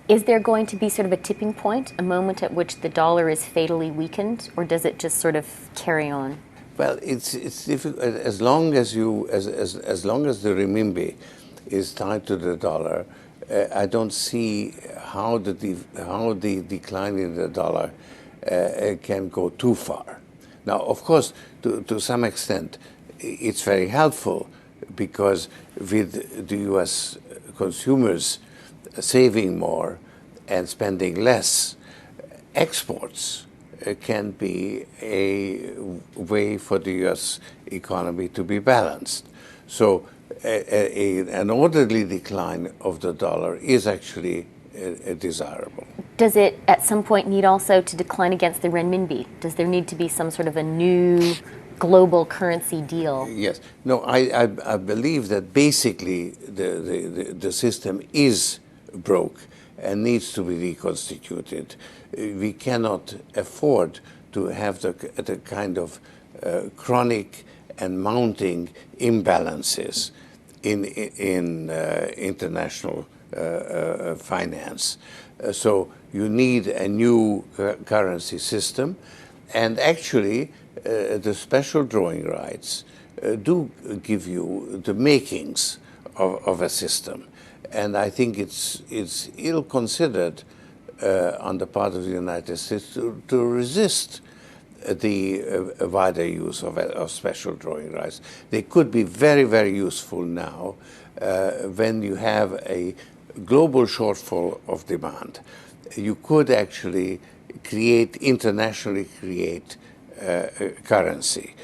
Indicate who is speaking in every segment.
Speaker 1: Is there going to be sort of a tipping point, a moment at which the dollar is fatally weakened, or does it just sort of carry on?
Speaker 2: Well, it's difficult as long as as long as the renminbi is tied to the dollar. I don't see how the decline in the dollar can go too far. Now, of course, to some extent, it's very helpful because with the U.S. consumers saving more and spending less, exports can be a way for the U.S. economy to be balanced. So an orderly decline of the dollar is actually desirable.
Speaker 1: Does it at some point need also to decline against the renminbi? Does there need to be some sort of a new global currency deal?
Speaker 2: Yes. No, I believe that basically the system is broke and needs to be reconstituted. We cannot afford to have the kind of chronic and mounting imbalances in international finance. So you need a new currency system, and actually the special drawing rights do give you the makings of a system. And I think it's ill-considered on the part of the United States to resist the wider use of special drawing rights. They could be very, very useful now when you have a global shortfall of demand. You could actually internationally create currency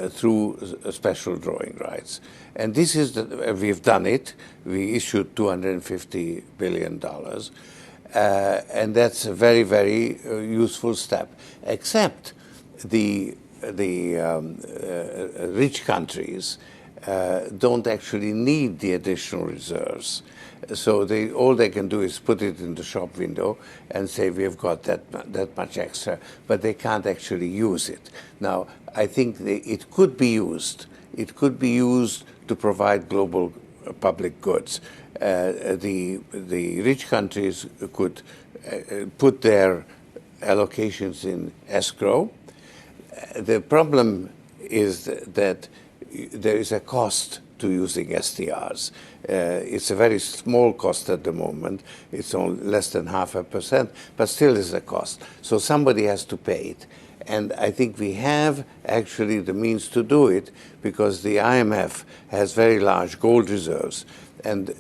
Speaker 2: through special drawing rights. And this is, we've done it. We issued $250 billion. And that's a very, very useful step, except the rich countries don't actually need the additional reserves. So all they can do is put it in the shop window and say, we've got that much extra, but they can't actually use it. Now, I think it could be used. It could be used to provide global public goods. The rich countries could put their allocations in escrow. The problem is that there is a cost to using SDRs. It's a very small cost at the moment. It's only less than 0.5%, but still is a cost. So somebody has to pay it. And I think we have actually the means to do it because the IMF has very large gold reserves and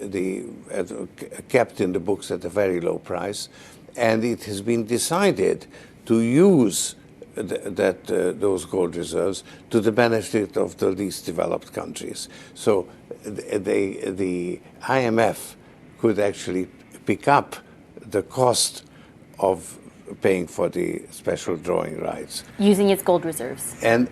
Speaker 2: kept in the books at a very low price. And it has been decided to use those gold reserves to the benefit of the least developed countries. So the IMF could actually pick up the cost of paying for the special drawing rights.
Speaker 1: Using its gold reserves.
Speaker 2: And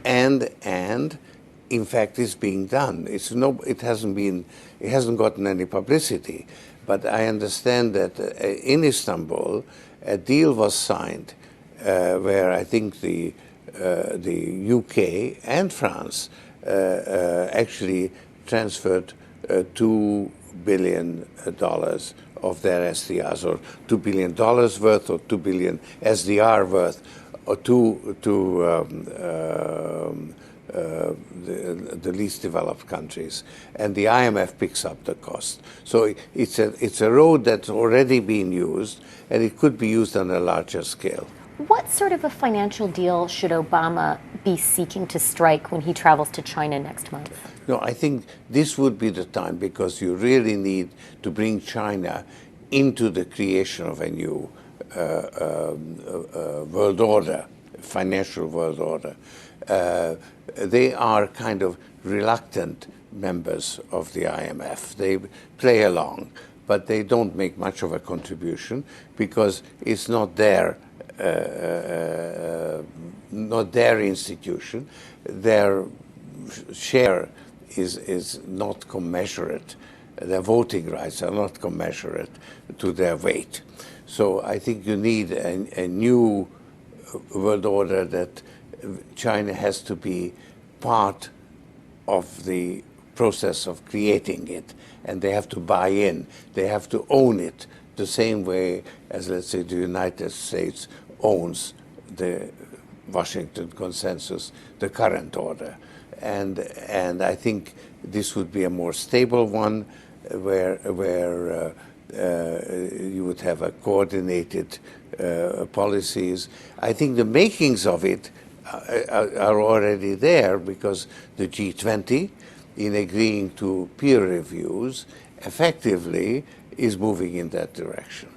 Speaker 2: in fact it's being done. It hasn't gotten any publicity, but I understand that in Istanbul a deal was signed where I think the UK and France actually transferred $2 billion of their SDRs, or $2 billion worth, or 2 billion SDR worth, or to the least developed countries, and the IMF picks up the cost. So it's a road that's already been used, and it could be used on a larger scale.
Speaker 1: What sort of a financial deal should Obama be seeking to strike when he travels to China next month?
Speaker 2: No, I think this would be the time, because you really need to bring China into the creation of a new world order, financial world order. They are kind of reluctant members of the IMF. They play along, but they don't make much of a contribution because it's not their institution. Their share is not commensurate. Their voting rights are not commensurate to their weight. So I think you need a new world order that China has to be part of the process of creating it, and they have to buy in. They have to own it the same way as, let's say, the United States owns the Washington Consensus, the current order. And I think this would be a more stable one where you would have a coordinated policies. I think the makings of it are already there, because the G20, in agreeing to peer reviews, effectively is moving in that direction.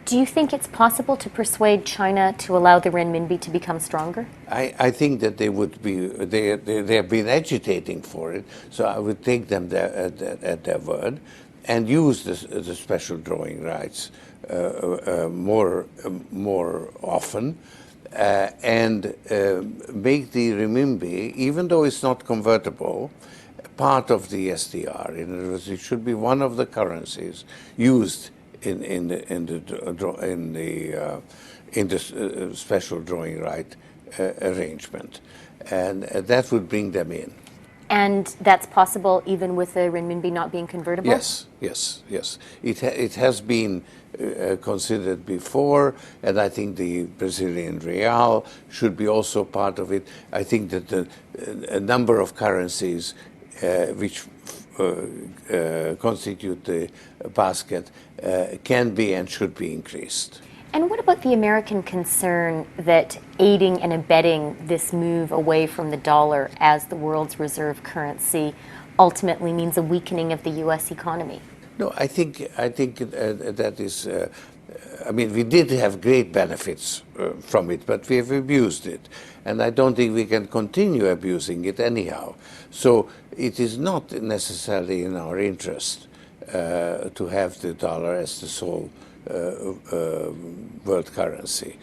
Speaker 1: Do you think it's possible to persuade China to allow the renminbi to become stronger?
Speaker 2: I think that they would be, they have been agitating for it, so I would take them at their word and use the special drawing rights more often, and make the renminbi, even though it's not convertible, part of the SDR. In other words, it should be one of the currencies used in the special drawing right arrangement, and that would bring them in.
Speaker 1: And that's possible even with the renminbi not being convertible?
Speaker 2: Yes. It has been considered before, and I think the Brazilian real should be also part of it. I think that a number of currencies which constitute the basket can be and should be increased.
Speaker 1: And what about the American concern that aiding and abetting this move away from the dollar as the world's reserve currency ultimately means a weakening of the U.S. economy?
Speaker 2: No, I think that is. I mean, we did have great benefits from it, but we have abused it, and I don't think we can continue abusing it anyhow. So it is not necessarily in our interest to have the dollar as the sole world currency,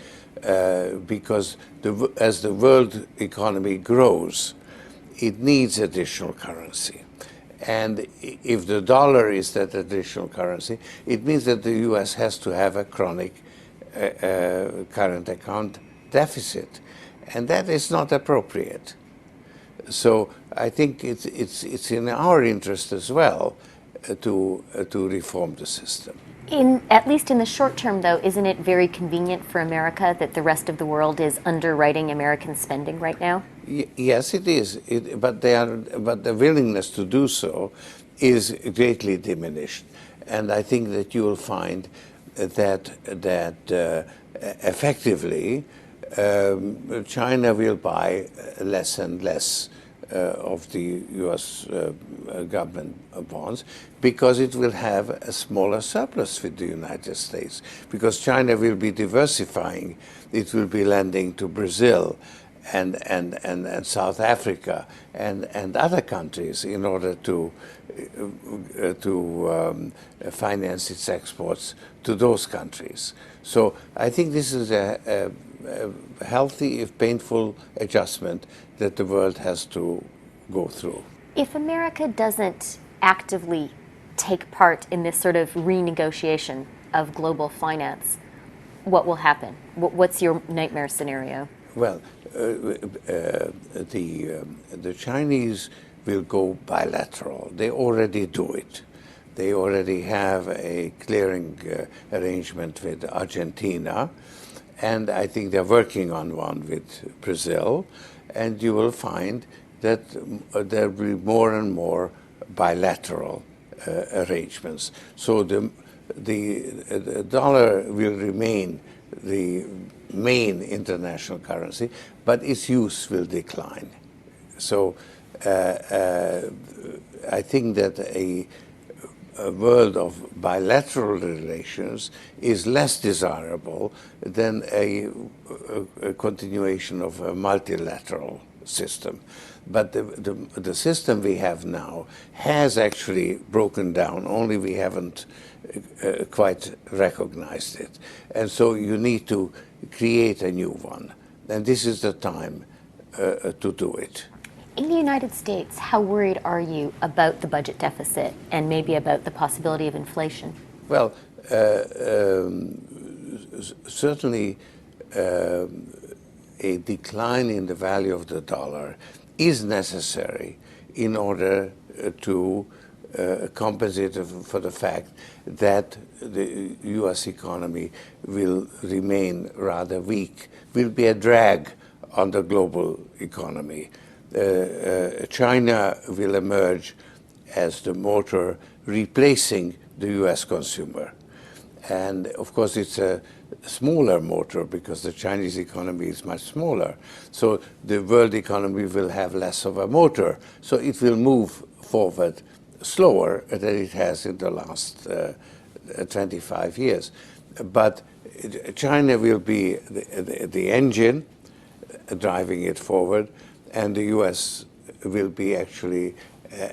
Speaker 2: because as the world economy grows, it needs additional currency. And if the dollar is that additional currency, it means that the U.S. has to have a chronic current account deficit, and that is not appropriate. So I think it's in our interest as well to reform the system.
Speaker 1: At least in the short term, though, isn't it very convenient for America that the rest of the world is underwriting American spending right now?
Speaker 2: Yes, it is. But the willingness to do so is greatly diminished, and I think that you will find that effectively China will buy less and less of the U.S. Government bonds, because it will have a smaller surplus with the United States, because China will be diversifying. It will be lending to Brazil and South Africa and other countries in order to finance its exports to those countries. So I think this is a healthy, if painful, adjustment that the world has to go through.
Speaker 1: If America doesn't actively take part in this sort of renegotiation of global finance, what will happen? What's your nightmare scenario?
Speaker 2: Well, the Chinese will go bilateral. They already do it. They already have a clearing arrangement with Argentina, and I think they're working on one with Brazil, and you will find that there will be more and more bilateral arrangements. So the dollar will remain the main international currency, but its use will decline. So I think that a world of bilateral relations is less desirable than a continuation of a multilateral system. But the system we have now has actually broken down, only we haven't quite recognized it. And so you need to create a new one. And this is the time to do it.
Speaker 1: In the United States, how worried are you about the budget deficit and maybe about the possibility of inflation?
Speaker 2: Well, certainly a decline in the value of the dollar is necessary in order to compensate for the fact that the U.S. economy will remain rather weak, will be a drag on the global economy. China will emerge as the motor replacing the U.S. consumer. And of course, it's a smaller motor because the Chinese economy is much smaller. So the world economy will have less of a motor. So it will move forward slower than it has in the last 25 years. But China will be the engine driving it forward, and the U.S. will be actually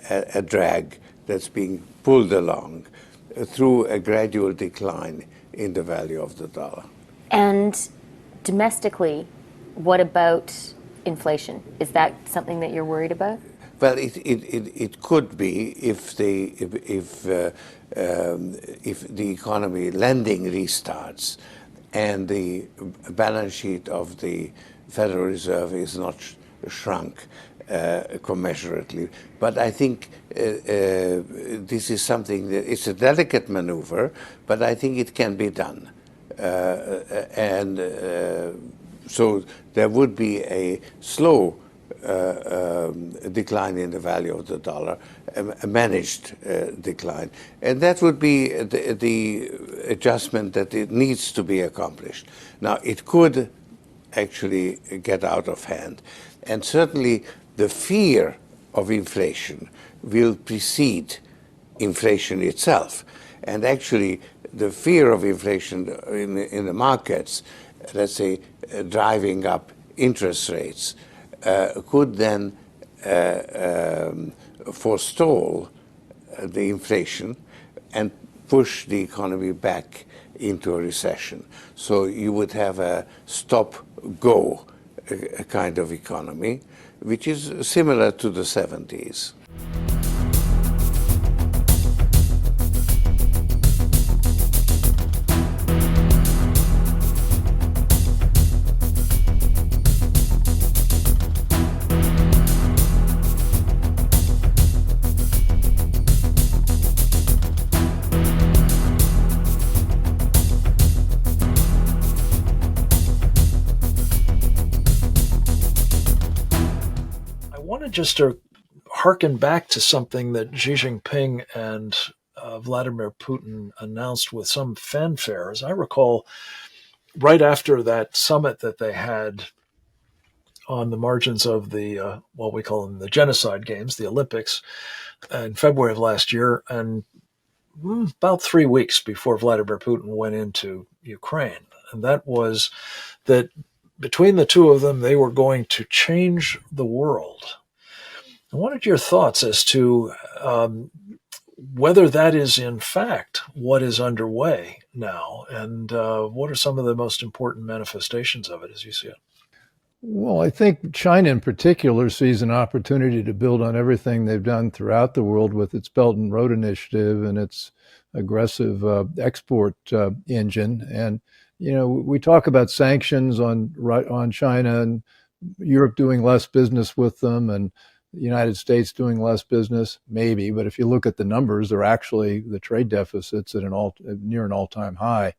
Speaker 2: a drag that's being pulled along through a gradual decline in the value of the dollar.
Speaker 1: And domestically, what about inflation? Is that something that you're worried about?
Speaker 2: Well, it could be if the economy lending restarts and the balance sheet of the Federal Reserve is not shrunk commensurately. But I think this is something that it's a delicate maneuver, but I think it can be done. So there would be a slow decline in the value of the dollar, a managed decline. And that would be the adjustment that it needs to be accomplished. Now, it could actually get out of hand. And certainly the fear of inflation will precede inflation itself. And actually, the fear of inflation in the markets, let's say, driving up interest rates, could then forestall the inflation and push the economy back into a recession. So you would have a stop-go kind of economy, which is similar to the 70s.
Speaker 3: Just to harken back to something that Xi Jinping and Vladimir Putin announced with some fanfare. As I recall, right after that summit that they had on the margins of the, what we call them the Genocide Games, the Olympics, in February of last year, and about 3 weeks before Vladimir Putin went into Ukraine. And that was that between the two of them, they were going to change the world. I wanted your thoughts as to whether that is in fact what is underway now, and what are some of the most important manifestations of it as you see it?
Speaker 4: Well, I think China in particular sees an opportunity to build on everything they've done throughout the world with its Belt and Road Initiative and its aggressive export engine. And, you know, we talk about sanctions on China and Europe doing less business with them and the United States doing less business, maybe. But if you look at the numbers, they're actually the trade deficit's at near an all-time high.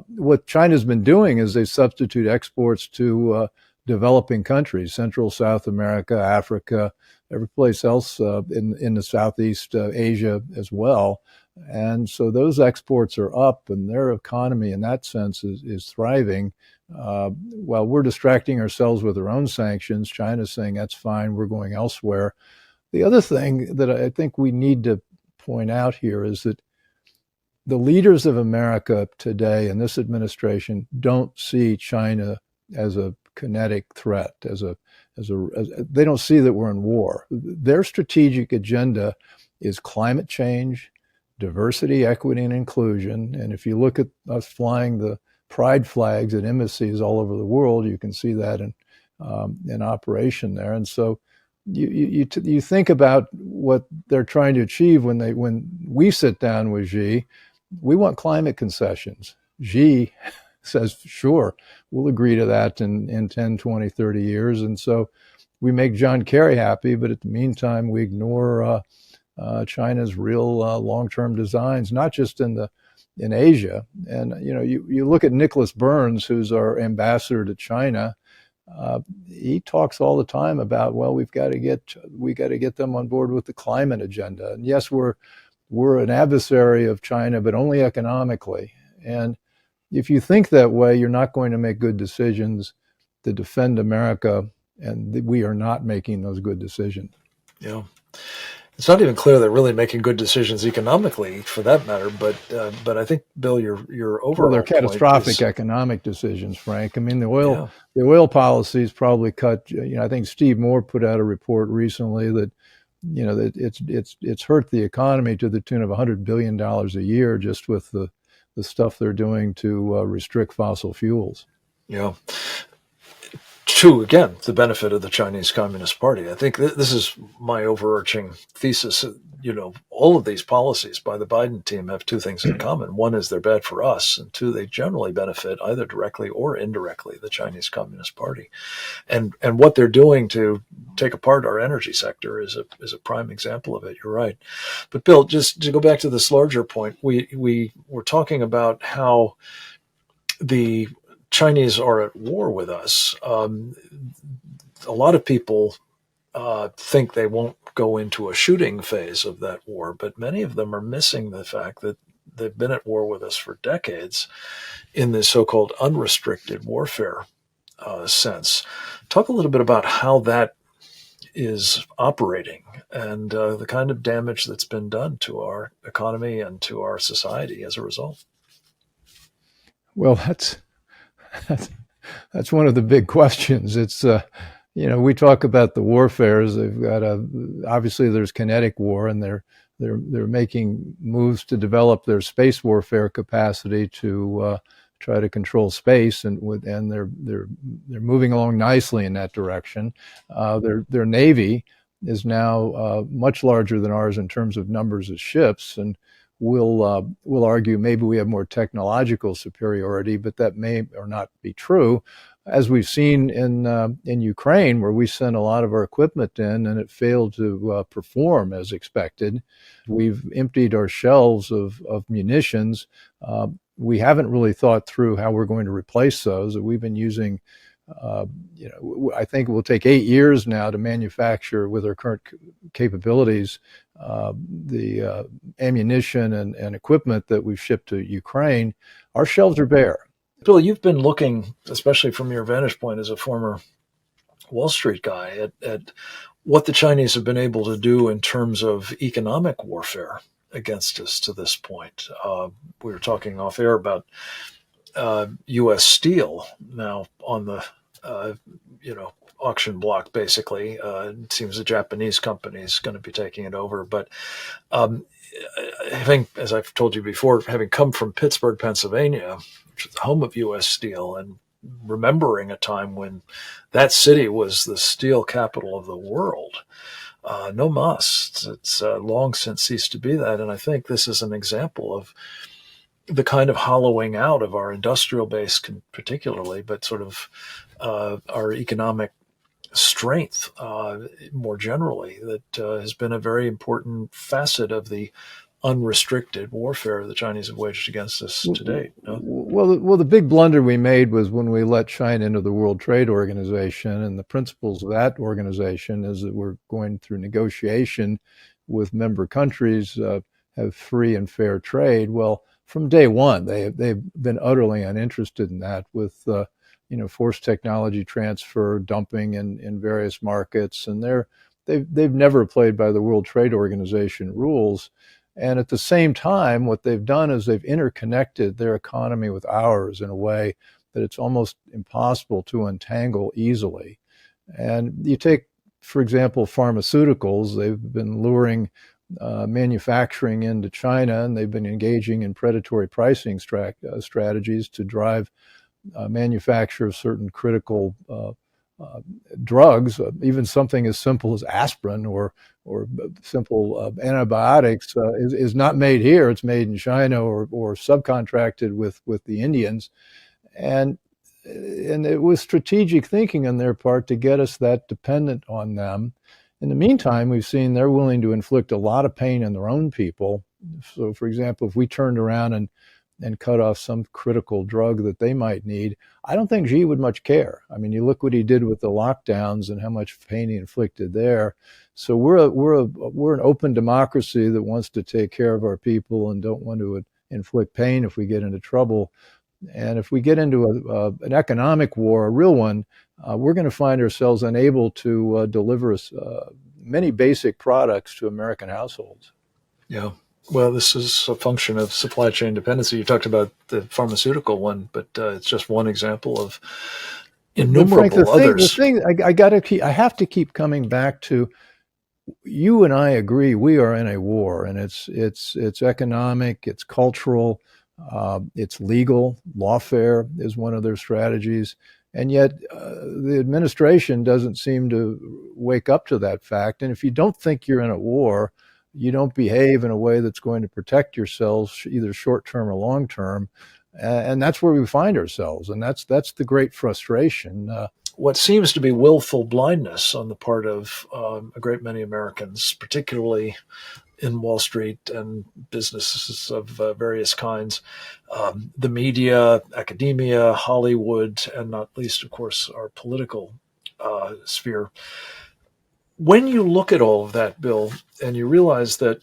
Speaker 4: What China's been doing is they substitute exports to developing countries, Central, South America, Africa, every place else in the Southeast Asia as well. And so those exports are up and their economy in that sense is thriving. While we're distracting ourselves with our own sanctions, China's saying that's fine, we're going elsewhere. The other thing that I think we need to point out here is that the leaders of America today in this administration don't see China as a kinetic threat, they don't see that we're in war. Their strategic agenda is climate change, diversity, equity, and inclusion. And if you look at us flying the pride flags at embassies all over the world, you can see that in operation there. And so you think about what they're trying to achieve when we sit down with Xi. We want climate concessions. Xi says, sure, we'll agree to that in 10, 20, 30 years. And so we make John Kerry happy, but at the meantime, we ignore China's real long-term designs, not just in Asia. And you look at Nicholas Burns, who's our ambassador to China. He talks all the time about, well, we got to get them on board with the climate agenda. And yes, we're an adversary of China, but only economically. And if you think that way, you're not going to make good decisions to defend America, and we are not making those good decisions.
Speaker 3: Yeah. It's not even clear they're really making good decisions economically, for that matter. But I think, Bill, your overall
Speaker 4: they're catastrophic
Speaker 3: point is,
Speaker 4: economic decisions, Frank. I mean, the oil policies probably cut. I think Steve Moore put out a report recently that that it's hurt the economy to the tune of $100 billion a year just with the stuff they're doing to restrict fossil fuels.
Speaker 3: Yeah. To, again, the benefit of the Chinese Communist Party. I think this is my overarching thesis. All of these policies by the Biden team have two things in common. One is they're bad for us, and two, they generally benefit either directly or indirectly the Chinese Communist Party. And what they're doing to take apart our energy sector is a prime example of it. You're right. But Bill, just to go back to this larger point, we were talking about how the Chinese are at war with us. A lot of people think they won't go into a shooting phase of that war, but many of them are missing the fact that they've been at war with us for decades in this so-called unrestricted warfare sense. Talk a little bit about how that is operating and the kind of damage that's been done to our economy and to our society as a result.
Speaker 4: Well, that's one of the big questions. It's we talk about the warfares. They've got obviously there's kinetic war, and they're making moves to develop their space warfare capacity to try to control space, and they're moving along nicely in that direction. Their navy is now much larger than ours in terms of numbers of ships, and we'll argue maybe we have more technological superiority, but that may or not be true, as we've seen in Ukraine, where we sent a lot of our equipment in and it failed to perform as expected. We've emptied our shelves of munitions. We haven't really thought through how we're going to replace those. We've been using I think it will take 8 years now to manufacture with our current capabilities the ammunition and equipment that we've shipped to Ukraine. Our shelves are bare.
Speaker 3: Bill, you've been looking, especially from your vantage point as a former Wall Street guy, at what the Chinese have been able to do in terms of economic warfare against us to this point. We were talking off air about U.S. Steel now on the auction block. Basically, it seems the Japanese company is going to be taking it over. But having, as I've told you before, having come from Pittsburgh, Pennsylvania, which is the home of U.S. Steel, and remembering a time when that city was the steel capital of the world. No mas. It's long since ceased to be that. And I think this is an example of the kind of hollowing out of our industrial base particularly, but sort of our economic strength more generally, that has been a very important facet of the unrestricted warfare the Chinese have waged against us to date. No?
Speaker 4: Well, the big blunder we made was when we let China into the World Trade Organization, and the principles of that organization is that we're going through negotiation with member countries, have free and fair trade. Well, from day one, they've been utterly uninterested in that, with forced technology transfer, dumping in various markets, and they've never played by the World Trade Organization rules. And at the same time, what they've done is they've interconnected their economy with ours in a way that it's almost impossible to untangle easily. And you take, for example, pharmaceuticals. They've been luring manufacturing into China, and they've been engaging in predatory pricing strategies to drive manufacture of certain critical drugs, even something as simple as aspirin or simple antibiotics is not made here. It's made in China or subcontracted with the Indians, and it was strategic thinking on their part to get us that dependent on them. In the meantime, we've seen they're willing to inflict a lot of pain on their own people. So, for example, if we turned around and cut off some critical drug that they might need, I don't think Xi would much care. I mean, you look what he did with the lockdowns and how much pain he inflicted there. So we're an open democracy that wants to take care of our people and don't want to inflict pain if we get into trouble. And if we get into an economic war, a real one, we're going to find ourselves unable to deliver many basic products to American households.
Speaker 3: Yeah. Well, this is a function of supply chain dependency. You talked about the pharmaceutical one, but it's just one example of innumerable others.
Speaker 4: The thing I have to keep coming back to. You and I agree we are in a war, and it's economic, it's cultural, it's legal. Lawfare is one of their strategies. And yet the administration doesn't seem to wake up to that fact. And if you don't think you're in a war, you don't behave in a way that's going to protect yourselves, either short term or long term. And that's where we find ourselves. And that's the great frustration.
Speaker 3: What seems to be willful blindness on the part of a great many Americans, particularly in Wall Street and businesses of various kinds, the media, academia, Hollywood, and not least, of course, our political sphere. When you look at all of that, Bill, and you realize that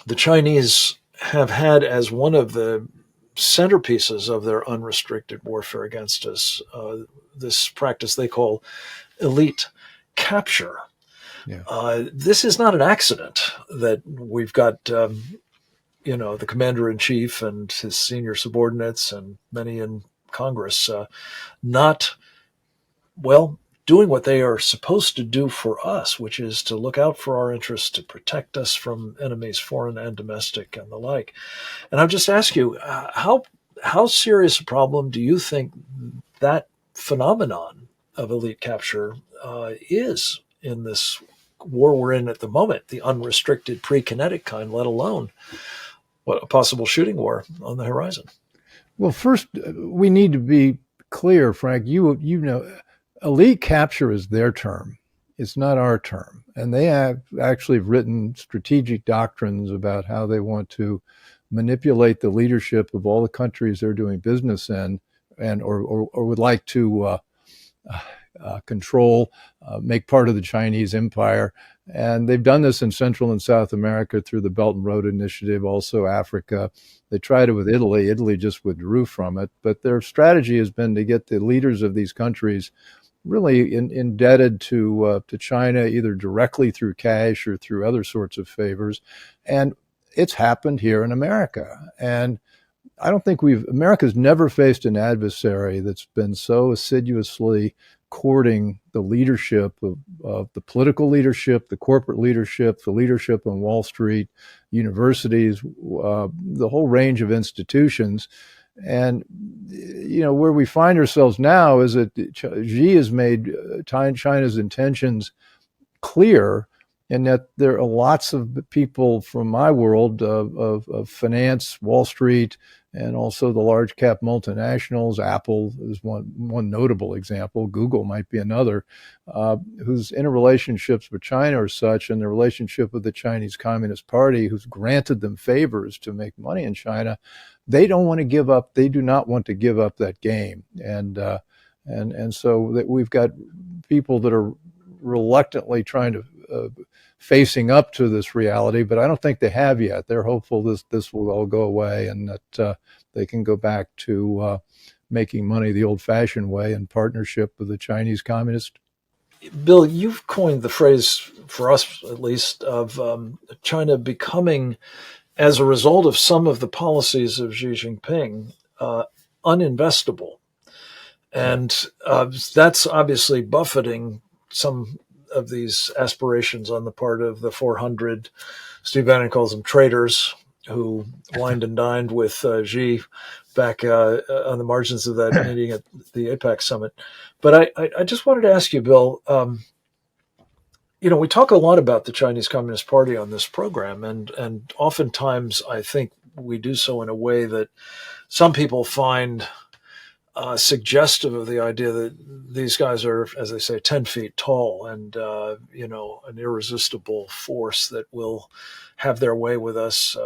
Speaker 3: the Chinese have had as one of the centerpieces of their unrestricted warfare against us this practice they call elite capture. Yeah. This is not an accident that we've got, the commander-in-chief and his senior subordinates and many in Congress doing what they are supposed to do for us, which is to look out for our interests, to protect us from enemies, foreign and domestic, and the like. And I'll just ask you, how serious a problem do you think that phenomenon of elite capture is in this war we're in at the moment, the unrestricted pre-kinetic kind, let alone a possible shooting war on the horizon?
Speaker 4: Well, first, we need to be clear, Frank. You know, elite capture is their term. It's not our term. And they have actually written strategic doctrines about how they want to manipulate the leadership of all the countries they're doing business in, or would like to control, make part of the Chinese empire. And they've done this in Central and South America through the Belt and Road Initiative, also Africa. They tried it with Italy. Italy just withdrew from it. But their strategy has been to get the leaders of these countries really indebted to China, either directly through cash or through other sorts of favors. And it's happened here in America. And I don't think America's never faced an adversary that's been so assiduously courting the leadership of the political leadership, the corporate leadership, the leadership on Wall Street, universities, the whole range of institutions. And, where we find ourselves now is that Xi has made China's intentions clear, and that there are lots of people from my world of finance, Wall Street, and also the large cap multinationals. Apple is one notable example. Google might be another, whose interrelationships with China are such, and the relationship with the Chinese Communist Party, who's granted them favors to make money in China. They don't want to give up. They do not want to give up that game. And so that we've got people that are reluctantly trying to facing up to this reality, but I don't think they have yet. They're hopeful this will all go away and that they can go back to making money the old-fashioned way in partnership with the Chinese communists.
Speaker 3: Bill, you've coined the phrase, for us at least, of China becoming, as a result of some of the policies of Xi Jinping, uninvestable. And that's obviously buffeting some of these aspirations on the part of the 400, Steve Bannon calls them traitors, who wined and dined with Xi back on the margins of that meeting at the APEC summit. But I just wanted to ask you, Bill, we talk a lot about the Chinese Communist Party on this program, and oftentimes I think we do so in a way that some people find suggestive of the idea that these guys are, as they say, 10 feet tall and, an irresistible force that will have their way with us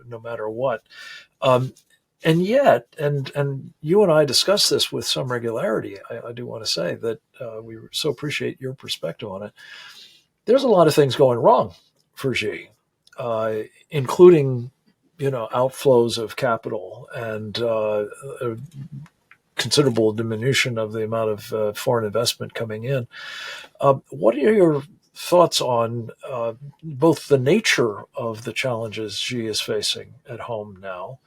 Speaker 3: no matter what. Um, and yet, and you and I discuss this with some regularity, I do want to say that we so appreciate your perspective on it. There's a lot of things going wrong for Xi, including, outflows of capital and considerable diminution of the amount of foreign investment coming in. What are your thoughts on both the nature of the challenges Xi is facing at home now,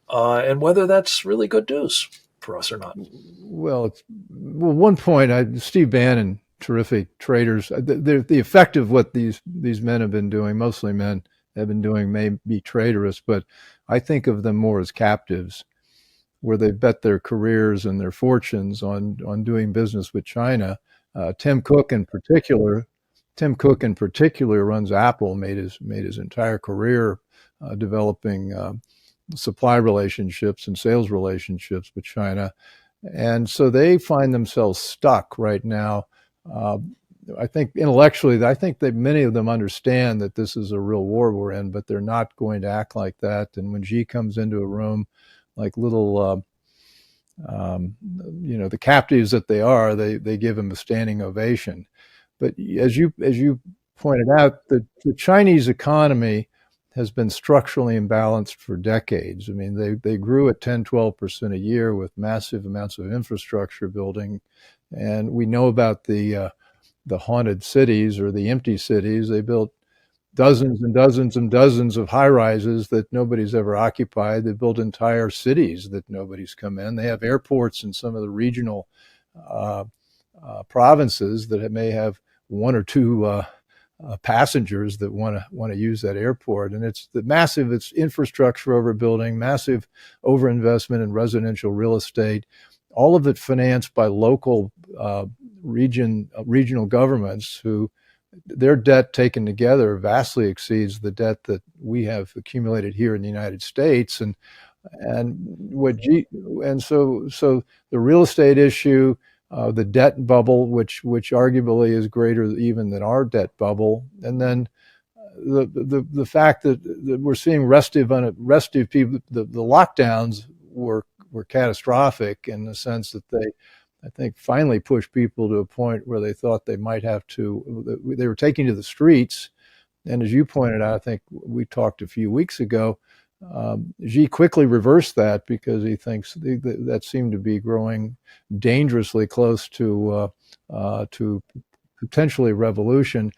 Speaker 3: and whether that's really good news for us or not?
Speaker 4: Well, one point, Steve Bannon, terrific traders. The effect of what these men have been doing, mostly men have been doing, may be traitorous, but I think of them more as captives, where they bet their careers and their fortunes on doing business with China. Tim Cook in particular runs Apple, made his entire career developing supply relationships and sales relationships with China. And so they find themselves stuck right now. I think intellectually, I think that many of them understand that this is a real war we're in, but they're not going to act like that. And when Xi comes into a room, like little, the captives that they are, they give him a standing ovation. But as you pointed out, the Chinese economy has been structurally imbalanced for decades. I mean, they grew at 10, 12% a year with massive amounts of infrastructure building. And we know about the haunted cities or the empty cities. They built dozens and dozens and dozens of high rises that nobody's ever occupied. They built entire cities that nobody's come in. They have airports in some of the regional provinces that may have one or two passengers that want to use that airport. And it's infrastructure overbuilding, massive overinvestment in residential real estate, all of it financed by local regional governments who their debt taken together vastly exceeds the debt that we have accumulated here in the United States. So the real estate issue, the debt bubble, which arguably is greater even than our debt bubble, and then the fact that we're seeing restive people, the lockdowns were catastrophic in the sense that I think finally pushed people to a point where they thought they might have to, they were taking to the streets. And as you pointed out, I think we talked a few weeks ago, Xi quickly reversed that because he thinks that seemed to be growing dangerously close to potentially revolution.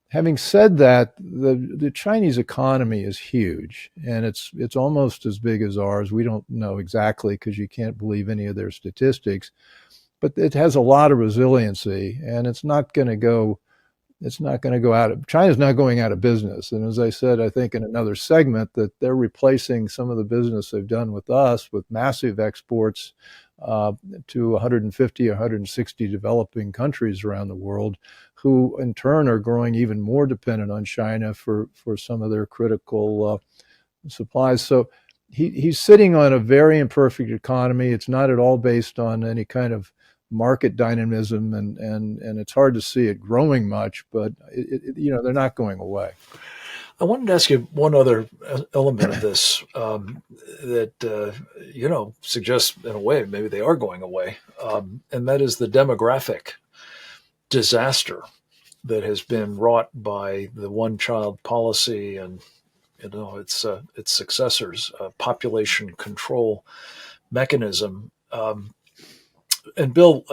Speaker 4: Having said that, the Chinese economy is huge, and it's almost as big as ours. We don't know exactly because you can't believe any of their statistics, but it has a lot of resiliency, and it's not going to go out. China's not going out of business. And as I said, I think in another segment that they're replacing some of the business they've done with us with massive exports to 150 or 160 developing countries around the world, who in turn are growing even more dependent on China for some of their critical supplies. So he's sitting on a very imperfect economy. It's not at all based on any kind of market dynamism, and it's hard to see it growing much, but they're not going away.
Speaker 3: I wanted to ask you one other element of this that suggests in a way maybe they are going away, and that is the demographic disaster that has been wrought by the one-child policy and its successors, population control mechanism. And Bill,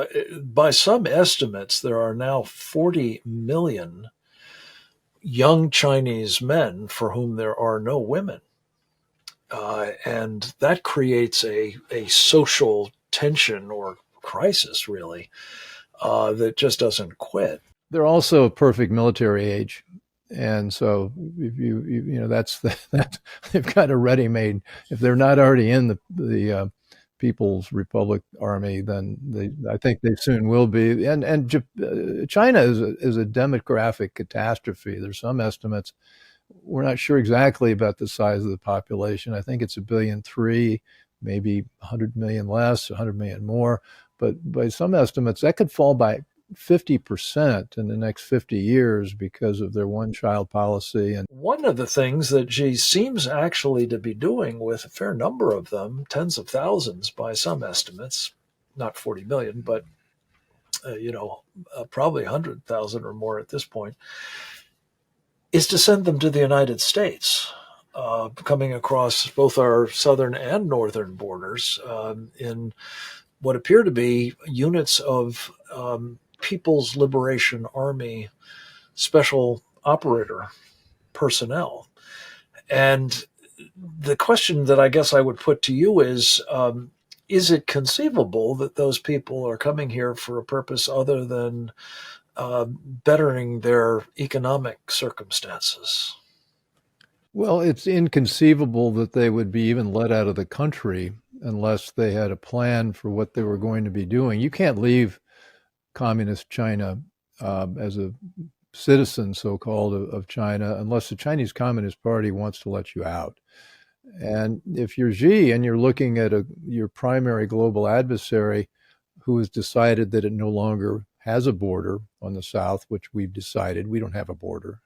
Speaker 3: by some estimates, there are now 40 million young Chinese men for whom there are no women. And that creates a social tension or crisis, really, that just doesn't quit.
Speaker 4: They're also a perfect military age. And so if that they've got a ready-made, if they're not already in the People's Republic Army, then I think they soon will be. And China is a demographic catastrophe. There's some estimates. We're not sure exactly about the size of the population. I think it's 1.3 billion. maybe 100 million less, 100 million more. But by some estimates, that could fall by 50% in the next 50 years because of their one-child policy. And
Speaker 3: one of the things that Xi seems actually to be doing with a fair number of them, tens of thousands by some estimates, not 40 million, but probably 100,000 or more at this point, is to send them to the United States, coming across both our southern and northern borders in what appear to be units of People's Liberation Army special operator personnel. And the question that I guess I would put to you is it conceivable that those people are coming here for a purpose other than bettering their economic circumstances?
Speaker 4: well, it's inconceivable that they would be even let out of the country unless they had a plan for what they were going to be doing. You can't leave communist China as a citizen, so-called, of China unless the Chinese Communist Party wants to let you out. And if you're Xi and you're looking at your primary global adversary who has decided that it no longer has a border on the south, which we've decided we don't have a border,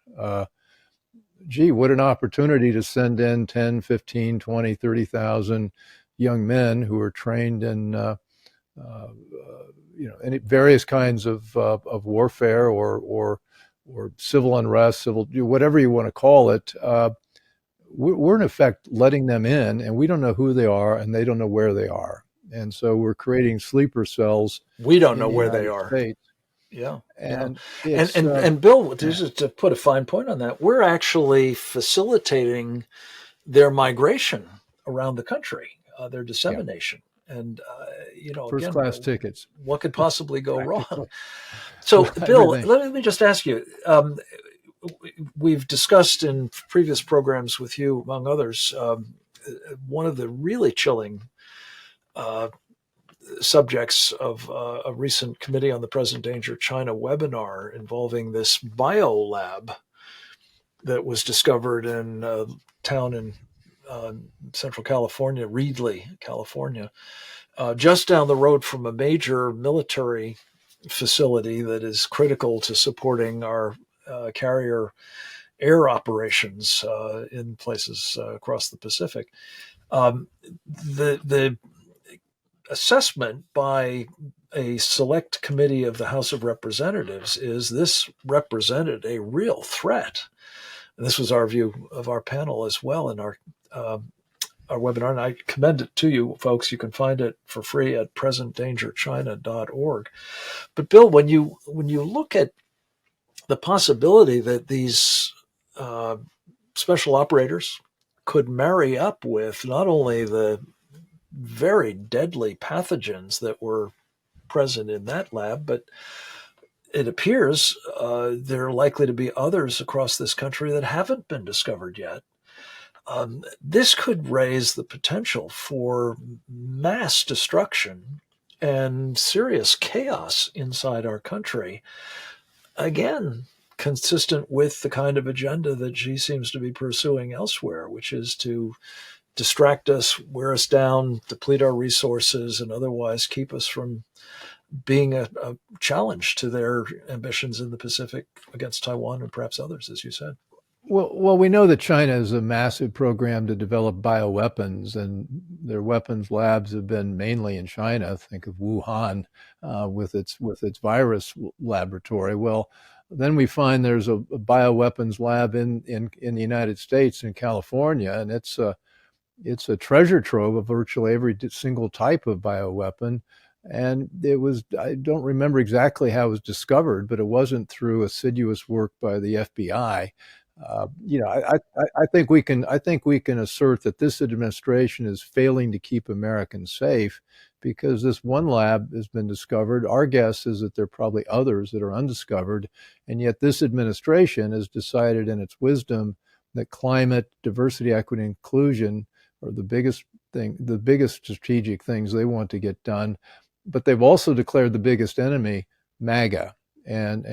Speaker 4: gee, what an opportunity to send in 10, 15, 20, 30,000 young men who are trained in in various kinds of warfare or civil unrest, whatever you want to call it. We're in effect letting them in, and we don't know who they are, and they don't know where they are, and so we're creating sleeper cells.
Speaker 3: We don't know where they are.
Speaker 4: States.
Speaker 3: Yeah,
Speaker 4: and
Speaker 3: yeah. And Bill, just to put a fine point on that, we're actually facilitating their migration around the country, their dissemination. Yeah. And
Speaker 4: first class tickets.
Speaker 3: What could possibly go wrong? So, Bill, let me just ask you. We've discussed in previous programs with you, among others, one of the really chilling subjects of a recent Committee on the Present Danger China webinar involving this biolab that was discovered in a town in Central California, Reedley, California, just down the road from a major military facility that is critical to supporting our carrier air operations in places across the Pacific. The assessment by a select committee of the House of Representatives is this represented a real threat. And this was our view of our panel as well in our webinar, and I commend it to you, folks. You can find it for free at presentdangerchina.org. But Bill, when you look at the possibility that these special operators could marry up with not only the very deadly pathogens that were present in that lab, but it appears there are likely to be others across this country that haven't been discovered yet. This could raise the potential for mass destruction and serious chaos inside our country. Again, consistent with the kind of agenda that Xi seems to be pursuing elsewhere, which is to distract us, wear us down, deplete our resources, and otherwise keep us from being a challenge to their ambitions in the Pacific against Taiwan and perhaps others, as you said.
Speaker 4: Well, we know that China has a massive program to develop bioweapons, and their weapons labs have been mainly in China. Think of Wuhan with its virus laboratory. Well, then we find there's a bioweapons lab in the United States, in California, and it's a treasure trove of virtually every single type of bioweapon. And I don't remember exactly how it was discovered, but it wasn't through assiduous work by the FBI. I think we can assert that this administration is failing to keep Americans safe because this one lab has been discovered. Our guess is that there are probably others that are undiscovered, and yet this administration has decided in its wisdom that climate, diversity, equity, and inclusion are the biggest strategic things they want to get done. But they've also declared the biggest enemy, MAGA, and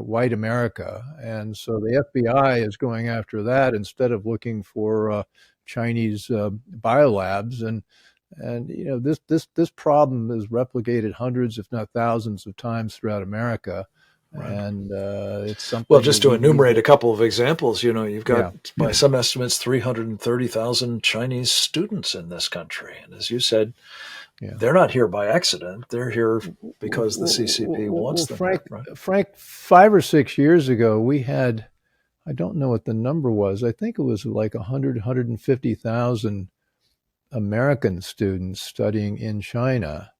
Speaker 4: white America, and so the FBI is going after that instead of looking for Chinese biolabs, and this problem is replicated hundreds, if not thousands, of times throughout America.
Speaker 3: Right.
Speaker 4: And it's something.
Speaker 3: Well, just to enumerate a couple of examples, you've got,
Speaker 4: Yeah.
Speaker 3: by some estimates, 330,000 Chinese students in this country. And as you said, they're not here by accident. They're here because the CCP wants them.
Speaker 4: Frank, 5 or 6 years ago, we had, I don't know what the number was. I think it was like 150,000 American students studying in China.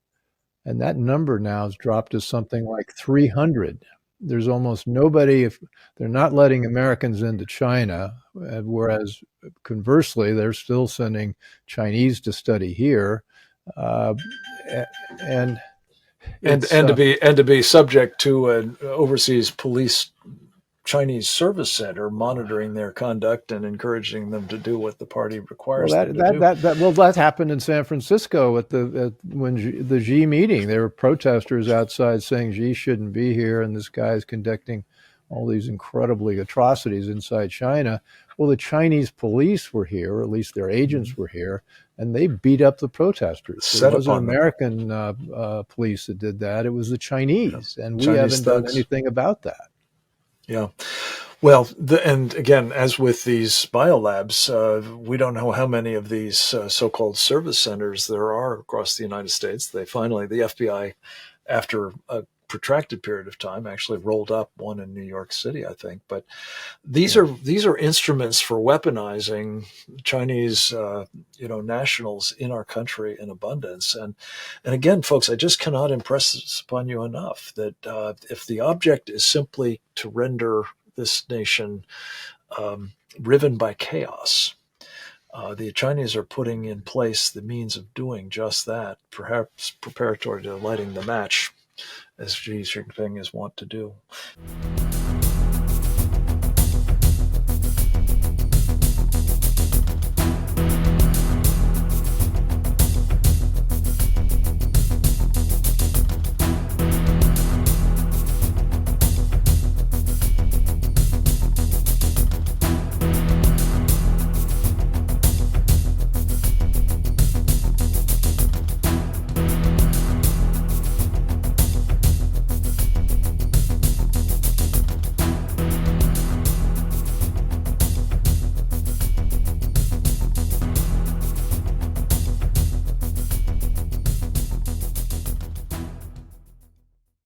Speaker 4: And that number now has dropped to something like 300. There's almost nobody, if they're not letting Americans into China, whereas conversely, they're still sending Chinese to study here. And
Speaker 3: to be subject to an overseas police Chinese service center monitoring their conduct and encouraging them to do what the party requires them to do.
Speaker 4: That happened in San Francisco when the Xi meeting. There were protesters outside saying Xi shouldn't be here, and this guy is conducting all these incredibly atrocities inside China. Well, the Chinese police were here, or at least their agents were here, and they beat up the protesters. It wasn't American police that did that. It was the Chinese, and we haven't done anything about that.
Speaker 3: Yeah. Well, and again, as with these biolabs, we don't know how many of these so-called service centers there are across the United States. The FBI, after a protracted period of time, actually rolled up one in New York City, I think. But these are instruments for weaponizing Chinese, nationals in our country in abundance. And again, folks, I just cannot impress this upon you enough that if the object is simply to render this nation riven by chaos, the Chinese are putting in place the means of doing just that, perhaps preparatory to lighting the match, as Xi Jinping is wont to do.